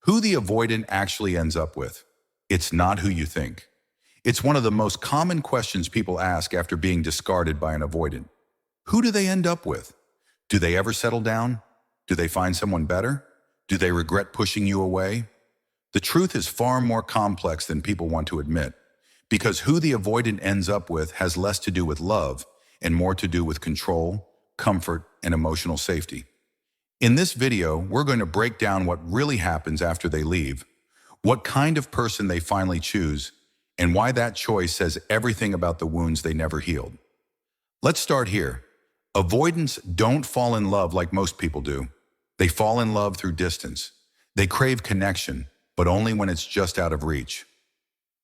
Who the avoidant actually ends up with. It's not who you think. It's one of the most common questions people ask after being discarded by an avoidant. Who do they end up with? Do they ever settle down? Do they find someone better? Do they regret pushing you away? The truth is far more complex than people want to admit, because who the avoidant ends up with has less to do with love and more to do with control, comfort, and emotional safety. In this video, we're going to break down what really happens after they leave, what kind of person they finally choose, and why that choice says everything about the wounds they never healed. Let's start here. Avoidants don't fall in love like most people do. They fall in love through distance. They crave connection, but only when it's just out of reach.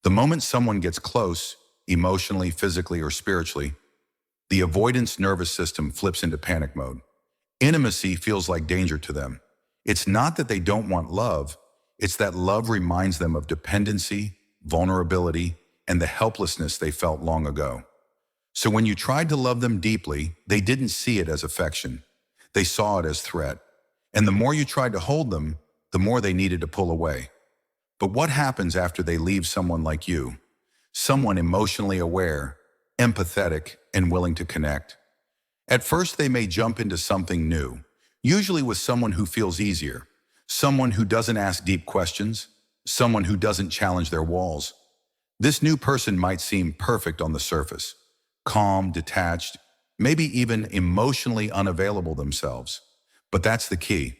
The moment someone gets close, emotionally, physically, or spiritually, the avoidant's nervous system flips into panic mode. Intimacy feels like danger to them. It's not that they don't want love, it's that love reminds them of dependency, vulnerability, and the helplessness they felt long ago. So when you tried to love them deeply, they didn't see it as affection. They saw it as threat. And the more you tried to hold them, the more they needed to pull away. But what happens after they leave someone like you? Someone emotionally aware, empathetic, and willing to connect. At first, they may jump into something new, usually with someone who feels easier, someone who doesn't ask deep questions, someone who doesn't challenge their walls. This new person might seem perfect on the surface, calm, detached, maybe even emotionally unavailable themselves. But that's the key.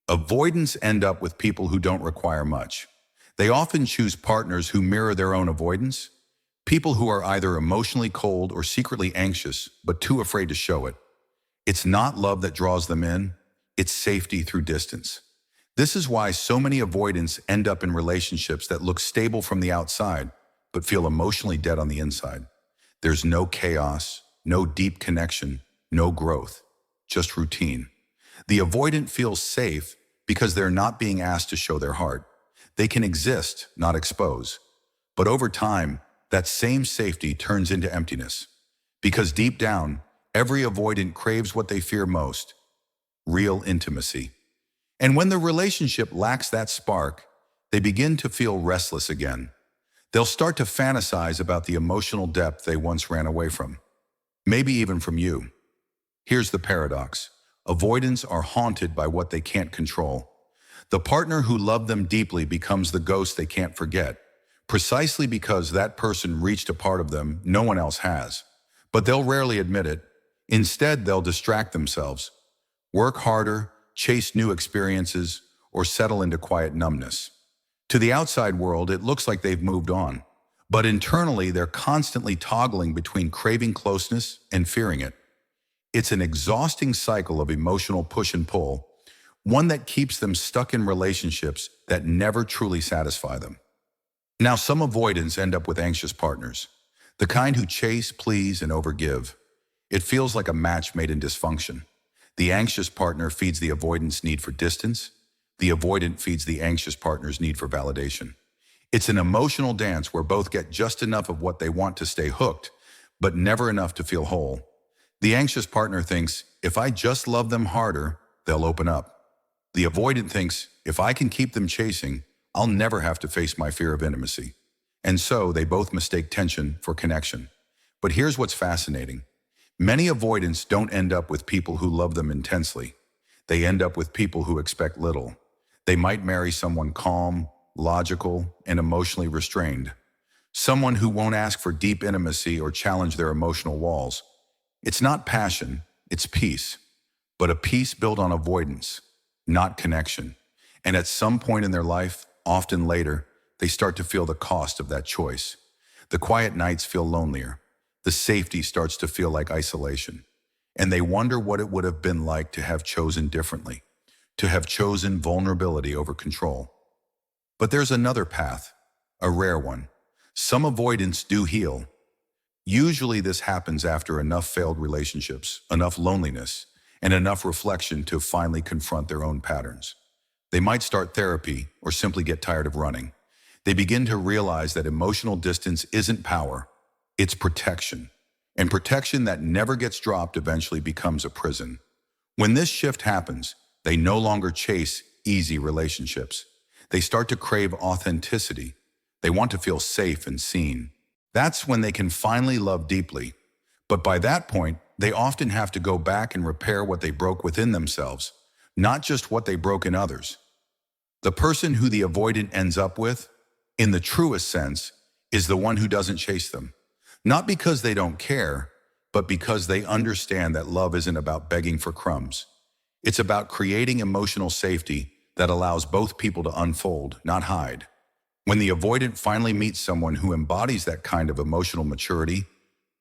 Avoidants end up with people who don't require much. They often choose partners who mirror their own avoidance, people who are either emotionally cold or secretly anxious, but too afraid to show it. It's not love that draws them in, it's safety through distance. This is why so many avoidants end up in relationships that look stable from the outside, but feel emotionally dead on the inside. There's no chaos, no deep connection, no growth, just routine. The avoidant feels safe because they're not being asked to show their heart. They can exist, not expose. But over time, that same safety turns into emptiness. Because deep down, every avoidant craves what they fear most: real intimacy. And when the relationship lacks that spark, they begin to feel restless again. They'll start to fantasize about the emotional depth they once ran away from. Maybe even from you. Here's the paradox. Avoidants are haunted by what they can't control. The partner who loved them deeply becomes the ghost they can't forget, precisely because that person reached a part of them no one else has. But they'll rarely admit it. Instead, they'll distract themselves, work harder, chase new experiences, or settle into quiet numbness. To the outside world, it looks like they've moved on. But internally, they're constantly toggling between craving closeness and fearing it. It's an exhausting cycle of emotional push and pull, one that keeps them stuck in relationships that never truly satisfy them. Now, some avoidants end up with anxious partners, the kind who chase, please, and overgive. It feels like a match made in dysfunction. The anxious partner feeds the avoidant's need for distance. The avoidant feeds the anxious partner's need for validation. It's an emotional dance where both get just enough of what they want to stay hooked, but never enough to feel whole. The anxious partner thinks, if I just love them harder, they'll open up. The avoidant thinks, if I can keep them chasing, I'll never have to face my fear of intimacy. And so they both mistake tension for connection. But here's what's fascinating. Many avoidants don't end up with people who love them intensely. They end up with people who expect little. They might marry someone calm, logical, and emotionally restrained. Someone who won't ask for deep intimacy or challenge their emotional walls. It's not passion, it's peace. But a peace built on avoidance, not connection. And at some point in their life, often later, they start to feel the cost of that choice. The quiet nights feel lonelier. The safety starts to feel like isolation. And they wonder what it would have been like to have chosen differently, to have chosen vulnerability over control. But there's another path, a rare one. Some avoidants do heal. Usually this happens after enough failed relationships, enough loneliness, and enough reflection to finally confront their own patterns. They might start therapy or simply get tired of running. They begin to realize that emotional distance isn't power, it's protection. And protection that never gets dropped eventually becomes a prison. When this shift happens, they no longer chase easy relationships. they start to crave authenticity. They want to feel safe and seen. That's when they can finally love deeply. But by that point, they often have to go back and repair what they broke within themselves, not just what they broke in others. The person who the avoidant ends up with, in the truest sense, is the one who doesn't chase them. Not because they don't care, but because they understand that love isn't about begging for crumbs. It's about creating emotional safety that allows both people to unfold, not hide. When the avoidant finally meets someone who embodies that kind of emotional maturity,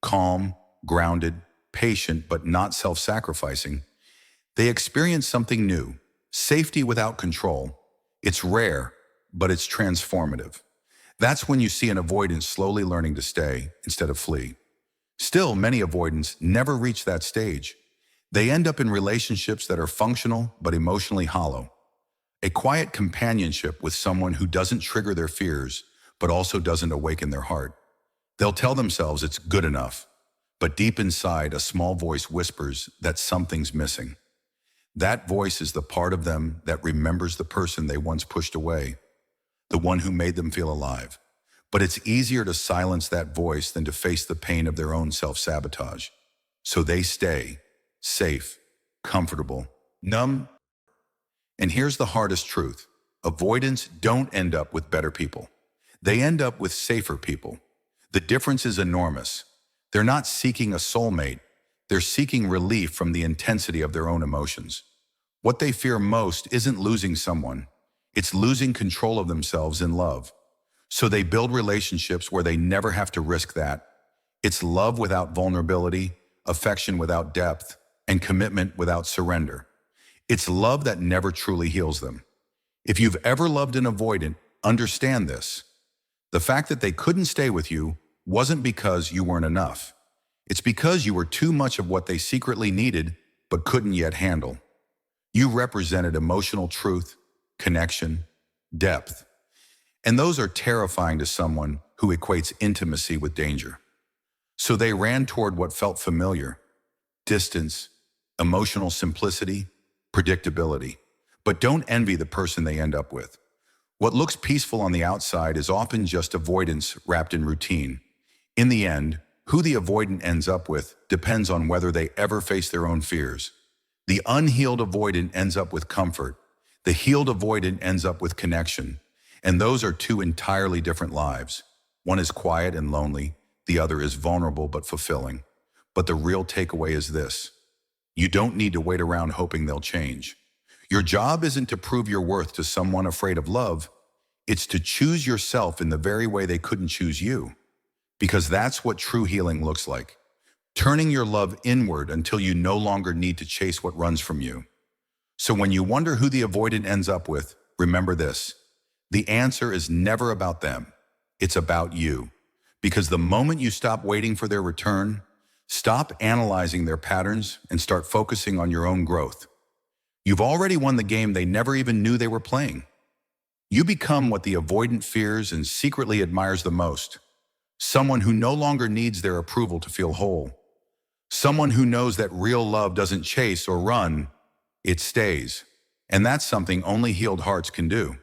calm, grounded, patient, but not self-sacrificing, they experience something new, safety without control. It's rare, but it's transformative. That's when you see an avoidant slowly learning to stay instead of flee. Still, many avoidants never reach that stage. They end up in relationships that are functional but emotionally hollow. A quiet companionship with someone who doesn't trigger their fears, but also doesn't awaken their heart. They'll tell themselves it's good enough, but deep inside, a small voice whispers that something's missing. That voice is the part of them that remembers the person they once pushed away, the one who made them feel alive. But it's easier to silence that voice than to face the pain of their own self-sabotage. So they stay safe, comfortable, numb. And here's the hardest truth. Avoidants don't end up with better people. They end up with safer people. The difference is enormous. They're not seeking a soulmate. They're seeking relief from the intensity of their own emotions. What they fear most isn't losing someone. It's losing control of themselves in love. So they build relationships where they never have to risk that. It's love without vulnerability, affection without depth, and commitment without surrender. It's love that never truly heals them. If you've ever loved an avoidant, understand this. The fact that they couldn't stay with you wasn't because you weren't enough. It's because you were too much of what they secretly needed but couldn't yet handle. You represented emotional truth, connection, depth. And those are terrifying to someone who equates intimacy with danger. So they ran toward what felt familiar: distance, emotional simplicity, predictability. But don't envy the person they end up with. What looks peaceful on the outside is often just avoidance wrapped in routine. In the end, who the avoidant ends up with depends on whether they ever face their own fears. The unhealed avoidant ends up with comfort. The healed avoidant ends up with connection. And those are two entirely different lives. One is quiet and lonely. The other is vulnerable but fulfilling. But the real takeaway is this: you don't need to wait around hoping they'll change. Your job isn't to prove your worth to someone afraid of love. It's to choose yourself in the very way they couldn't choose you. Because that's what true healing looks like. Turning your love inward until you no longer need to chase what runs from you. So when you wonder who the avoidant ends up with, remember this: the answer is never about them. It's about you. Because the moment you stop waiting for their return, stop analyzing their patterns, and start focusing on your own growth, you've already won the game they never even knew they were playing. You become what the avoidant fears and secretly admires the most. Someone who no longer needs their approval to feel whole. Someone who knows that real love doesn't chase or run, it stays. And that's something only healed hearts can do.